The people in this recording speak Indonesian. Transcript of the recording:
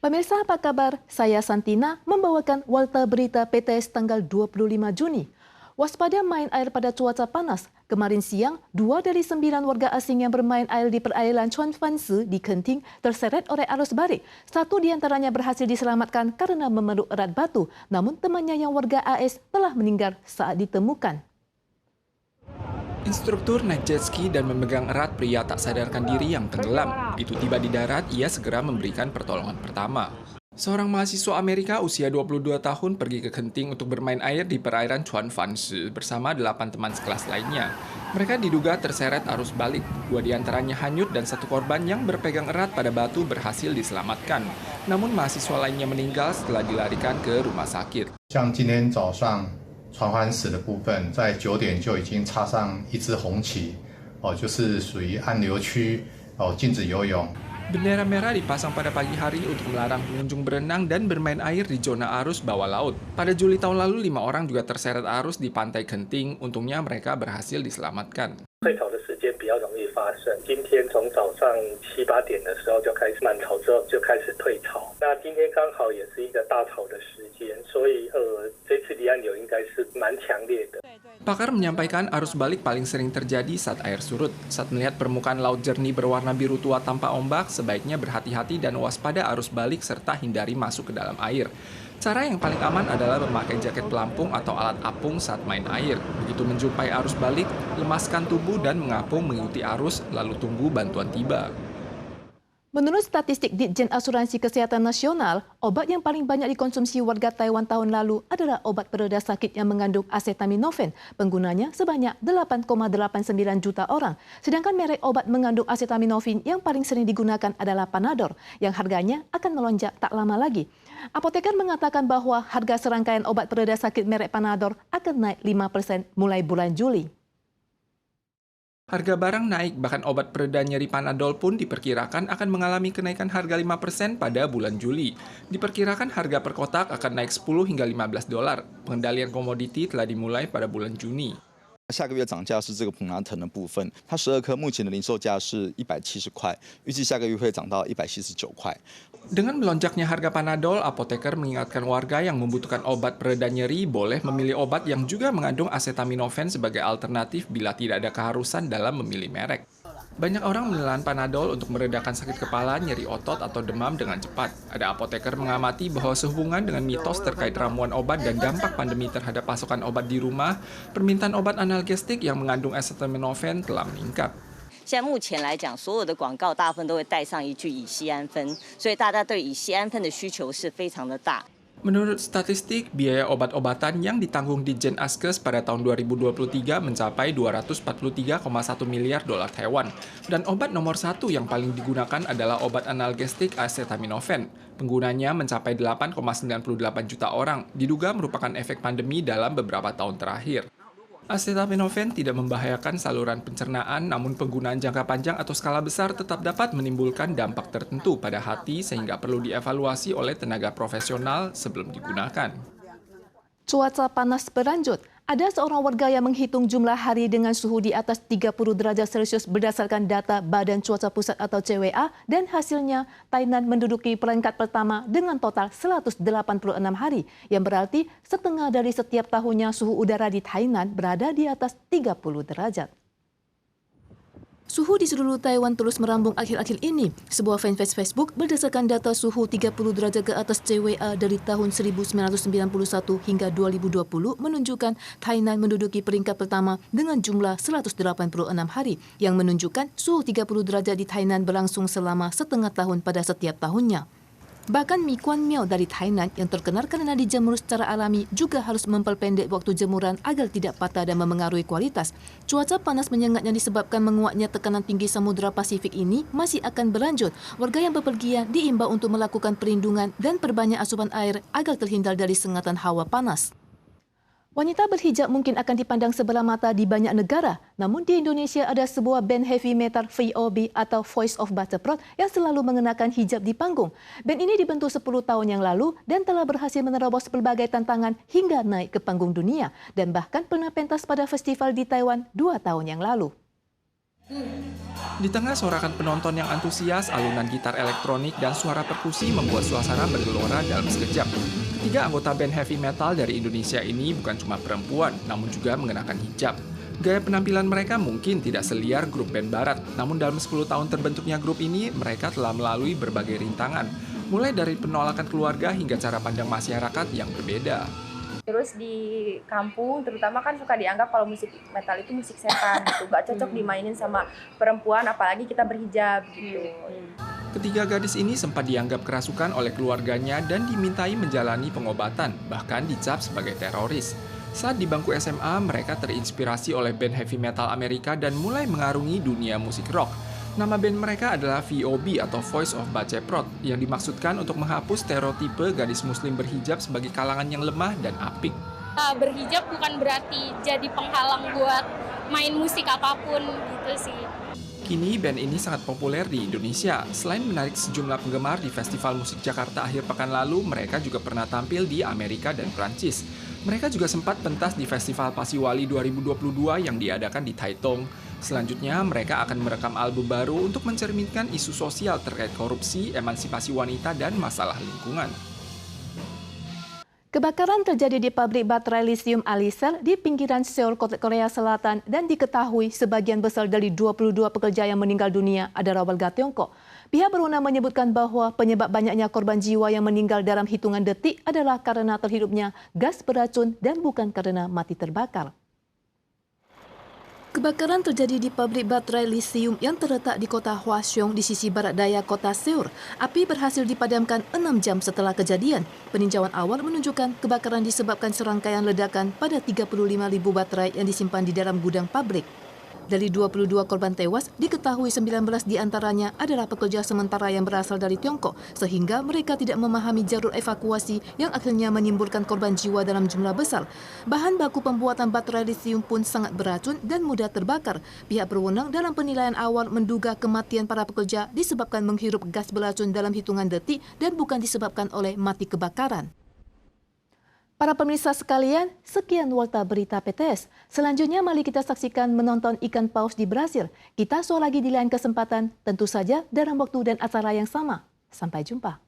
Pemirsa apa kabar? Saya Santina membawakan Warta Berita PTS tanggal 25 Juni. Waspada main air pada cuaca panas. Kemarin siang, 2 dari 9 warga asing yang bermain air di perairan Chuan Fan Si di Kenting terseret oleh arus balik. Satu di antaranya berhasil diselamatkan karena memeluk erat batu. Namun temannya yang warga AS telah meninggal saat ditemukan. Instruktur naik jet ski dan memegang erat pria tak sadarkan diri yang tenggelam. Begitu tiba di darat, ia segera memberikan pertolongan pertama. Seorang mahasiswa Amerika usia 22 tahun pergi ke Kenting untuk bermain air di perairan Chuan Fan Si bersama 8 teman sekelas lainnya. Mereka diduga terseret arus balik. 2 diantaranya hanyut dan 1 korban yang berpegang erat pada batu berhasil diselamatkan. Namun mahasiswa lainnya meninggal setelah dilarikan ke rumah sakit. 船帆石的部分，在9点就已经插上一支红旗，就是属于暗流区，禁止游泳。 Bendera merah dipasang pada pagi hari untuk melarang pengunjung berenang dan bermain air di zona arus bawah laut. Pada Juli tahun lalu, 5 orang juga terseret arus di pantai Kenting. Untungnya mereka berhasil diselamatkan. 退潮的时间比较容易发生。今天从早上7、8点的时候就开始满潮，之后就开始退潮。那今天刚好也是一个大潮的时间，所以这次离岸流应该是蛮强烈的。 Pakar menyampaikan arus balik paling sering terjadi saat air surut. Saat melihat permukaan laut jernih berwarna biru tua tanpa ombak, sebaiknya berhati-hati dan waspada arus balik serta hindari masuk ke dalam air. Cara yang paling aman adalah memakai jaket pelampung atau alat apung saat main air. Begitu menjumpai arus balik, lemaskan tubuh dan mengapung mengikuti arus, lalu tunggu bantuan tiba. Menurut statistik Ditjen Asuransi Kesehatan Nasional, obat yang paling banyak dikonsumsi warga Taiwan tahun lalu adalah obat pereda sakit yang mengandung acetaminophen. Penggunanya sebanyak 8,89 juta orang. Sedangkan merek obat mengandung acetaminophen yang paling sering digunakan adalah Panadol, yang harganya akan melonjak tak lama lagi. Apoteker mengatakan bahwa harga serangkaian obat pereda sakit merek Panadol akan naik 5% mulai bulan Juli. Harga barang naik, bahkan obat pereda nyeri Panadol pun diperkirakan akan mengalami kenaikan harga 5% pada bulan Juli. Diperkirakan harga per kotak akan naik 10 hingga 15 dolar. Pengendalian komoditi telah dimulai pada bulan Juni. 下个月涨价是这个普拿疼的部分，它12颗目前的零售价是170块，预计下个月会涨到179块。 Dengan melonjaknya harga Panadol, apoteker mengingatkan warga yang membutuhkan obat pereda nyeri boleh memilih obat yang juga mengandung acetaminophen sebagai alternatif bila tidak ada keharusan dalam memilih merek. Banyak orang menelan Panadol untuk meredakan sakit kepala, nyeri otot, atau demam dengan cepat. Ada apoteker mengamati bahwa sehubungan dengan mitos terkait ramuan obat dan dampak pandemi terhadap pasokan obat di rumah, permintaan obat analgesik yang mengandung acetaminophen telah meningkat. 现在目前来讲，所有的广告大部分都会带上一句乙酰氨酚，所以大家对乙酰氨酚的需求是非常的大。 Menurut statistik, biaya obat-obatan yang ditanggung Ditjen Askes pada tahun 2023 mencapai 243,1 miliar dolar Taiwan. Dan obat nomor 1 yang paling digunakan adalah obat analgesik acetaminophen. Penggunanya mencapai 8,98 juta orang, diduga merupakan efek pandemi dalam beberapa tahun terakhir. Acetaminophen tidak membahayakan saluran pencernaan, namun penggunaan jangka panjang atau skala besar tetap dapat menimbulkan dampak tertentu pada hati sehingga perlu dievaluasi oleh tenaga profesional sebelum digunakan. Cuaca panas berlanjut. Ada seorang warga yang menghitung jumlah hari dengan suhu di atas 30 derajat Celcius berdasarkan data Badan Cuaca Pusat atau CWA dan hasilnya Tainan menduduki peringkat pertama dengan total 186 hari, yang berarti setengah dari setiap tahunnya suhu udara di Tainan berada di atas 30 derajat. Suhu di seluruh Taiwan terus merambung akhir-akhir ini. Sebuah fanpage Facebook berdasarkan data suhu 30 derajat ke atas CWA dari tahun 1991 hingga 2020 menunjukkan Tainan menduduki peringkat pertama dengan jumlah 186 hari, yang menunjukkan suhu 30 derajat di Tainan berlangsung selama setengah tahun pada setiap tahunnya. Bahkan Mi Kuan Miao dari Tainan yang terkenal karena dijemur secara alami juga harus memperpendek waktu jemuran agar tidak patah dan memengaruhi kualitas. Cuaca panas menyengat yang disebabkan menguatnya tekanan tinggi Samudra Pasifik ini masih akan berlanjut. Warga yang bepergian diimbau untuk melakukan perlindungan dan perbanyak asupan air agar terhindar dari sengatan hawa panas. Wanita berhijab mungkin akan dipandang sebelah mata di banyak negara. Namun di Indonesia ada sebuah band heavy metal VOB atau Voice of Butterfrog yang selalu mengenakan hijab di panggung. Band ini dibentuk 10 tahun yang lalu dan telah berhasil menerobos berbagai tantangan hingga naik ke panggung dunia. Dan bahkan pernah pentas pada festival di Taiwan 2 tahun yang lalu. Di tengah sorakan penonton yang antusias, alunan gitar elektronik dan suara perkusi membuat suasana bergelora dalam sekejap. Ketiga anggota band heavy metal dari Indonesia ini bukan cuma perempuan, namun juga mengenakan hijab. Gaya penampilan mereka mungkin tidak seliar grup band barat, namun dalam 10 tahun terbentuknya grup ini, mereka telah melalui berbagai rintangan, mulai dari penolakan keluarga hingga cara pandang masyarakat yang berbeda. Terus di kampung terutama kan suka dianggap kalau musik metal itu musik setan gitu, nggak cocok dimainin sama perempuan apalagi kita berhijab gitu. Ketiga gadis ini sempat dianggap kerasukan oleh keluarganya dan dimintai menjalani pengobatan, bahkan dicap sebagai teroris. Saat di bangku SMA, mereka terinspirasi oleh band heavy metal Amerika dan mulai mengarungi dunia musik rock. Nama band mereka adalah VOB atau Voice of Baceprot yang dimaksudkan untuk menghapus stereotipe gadis muslim berhijab sebagai kalangan yang lemah dan apik. Berhijab bukan berarti jadi penghalang buat main musik apapun gitu sih. Kini band ini sangat populer di Indonesia. Selain menarik sejumlah penggemar di Festival Musik Jakarta akhir pekan lalu, mereka juga pernah tampil di Amerika dan Prancis. Mereka juga sempat pentas di Festival Pasiwali 2022 yang diadakan di Taitung. Selanjutnya, mereka akan merekam album baru untuk mencerminkan isu sosial terkait korupsi, emansipasi wanita, dan masalah lingkungan. Kebakaran terjadi di pabrik baterai litium Alisel di pinggiran Seoul, Korea Selatan dan diketahui sebagian besar dari 22 pekerja yang meninggal dunia adalah warga Tiongkok. Pihak berwenang menyebutkan bahwa penyebab banyaknya korban jiwa yang meninggal dalam hitungan detik adalah karena terhidupnya gas beracun dan bukan karena mati terbakar. Kebakaran terjadi di pabrik baterai litium yang terletak di kota Hwaseong di sisi barat daya kota Seoul. Api berhasil dipadamkan 6 jam setelah kejadian. Peninjauan awal menunjukkan kebakaran disebabkan serangkaian ledakan pada 35.000 baterai yang disimpan di dalam gudang pabrik. Dari 22 korban tewas, diketahui 19 diantaranya adalah pekerja sementara yang berasal dari Tiongkok, sehingga mereka tidak memahami jalur evakuasi yang akhirnya menimbulkan korban jiwa dalam jumlah besar. Bahan baku pembuatan baterai litium pun sangat beracun dan mudah terbakar. Pihak berwenang dalam penilaian awal menduga kematian para pekerja disebabkan menghirup gas beracun dalam hitungan detik dan bukan disebabkan oleh mati kebakaran. Para pemirsa sekalian, sekian Warta Berita PTS. Selanjutnya mari kita saksikan menonton ikan paus di Brasil. Kita soal lagi di lain kesempatan, tentu saja dalam waktu dan acara yang sama. Sampai jumpa.